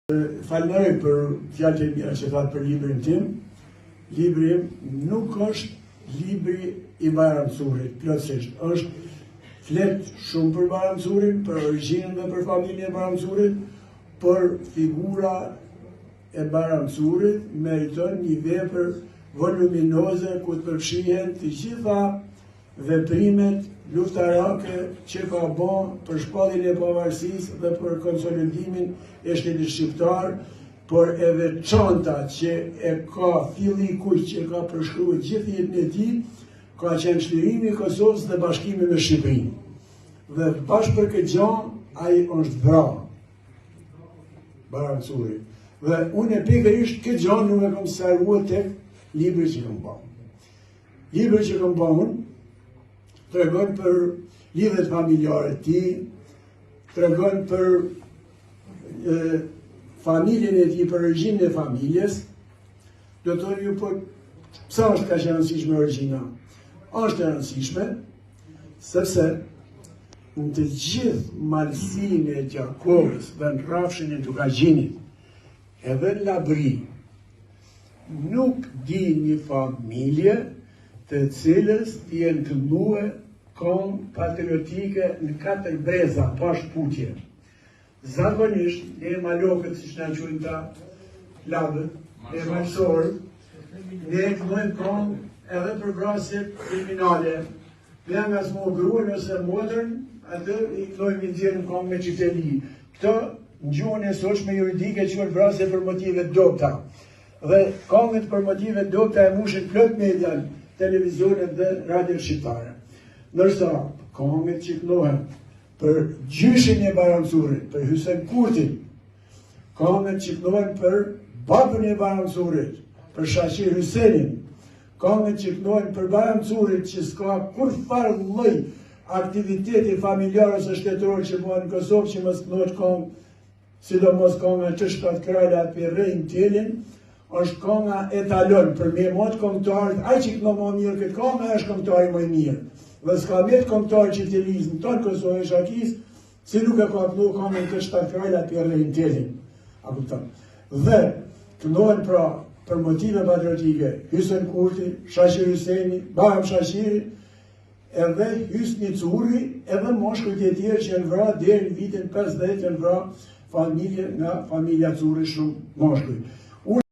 Falenderoj për fjalët e mira që thatë për librin tim. Libri im nuk është libri i Bajram Curit, plotësisht. Është flet shumë për Bajram Curin, për origjinën dhe për familjen e Bajram Curit, për figura e Bajram Curit meriton një vepër voluminoze ku të përfshihen të gjitha veprimet luftarake që ka bën për shpalljen e pavarësisë dhe për konsolidimin e shtetit shqiptar, por e veçanta që e ka filli kuq që ka përshkruar gjithë jetën e tij, ka qenë çlirimi i Kosovës dhe bashkimi me Shqipërinë. Dhe bashkë për këtë gjë ai është vrarë. Bajram Curi. Dhe unë pikërisht këtë gjë nuk e kam sqaruar tek libri që kam bërë. Libri që kam bërë tregon për lidhjet familjare të tij, tregon për familjen e tij, për origjinë e familjes. Do të thonë ju, po pse është kaq e rëndësishme origjina? Është e rëndësishme sepse në të gjithë malsinë e Gjakovës dhe në rrafshin e Tukagjinit, edhe në Labri, nuk di një familje të cilës të jenë këndue këngë patriotike në 4 breza, pa shkputje. Zakonisht, ne malokët, si që na quajnë ta labët, ne malsorë, ne këndojmë këngë edhe për vrasjet kriminale. Ne nga s'mo gruën ose modern, atë i këndojmë i nxjerrim këngë me çifteli. Këto në gjuhën e sotshme juridike quhen vrasje për motive dobta. Dhe këngët për motive dobta e mushin plot median, televizionet dhe radio shqiptare. Ndërsa këngët që këndohen për gjyshin e Bajram Curit, për Hysen Kurtin, këngët që këndohen për babën e Bajram Curit, për Shaqir Hysenin, këngët që këndohen për Bajram Curit që s'ka kur farë lloj aktiviteti familjar ose shtetëror që bëhen në Kosovë që mos këndohet këngë, sidomos kënga që shkat krajlat për rejnë tjelin, është kënga etalon për me mot këngëtarët, ai që këndo më mirë këtë këngë, është këngëtari më i mirë. Dhe s'ka met këngëtarë që të lizën tonë Kosovë e Shakis, si nuk e ka këndu këngën të shtat krajlat për rejnë tjelin. A kupton? Dhe këndohen pra për motive patriotike, Hysen Kurti, Shaqir Hyseni, Bajram Shaqiri, edhe Hysni Curi, edhe moshkujt e tjerë që janë vrarë deri në vitin 50 janë vrarë familje nga familja Curi shumë moshkuj.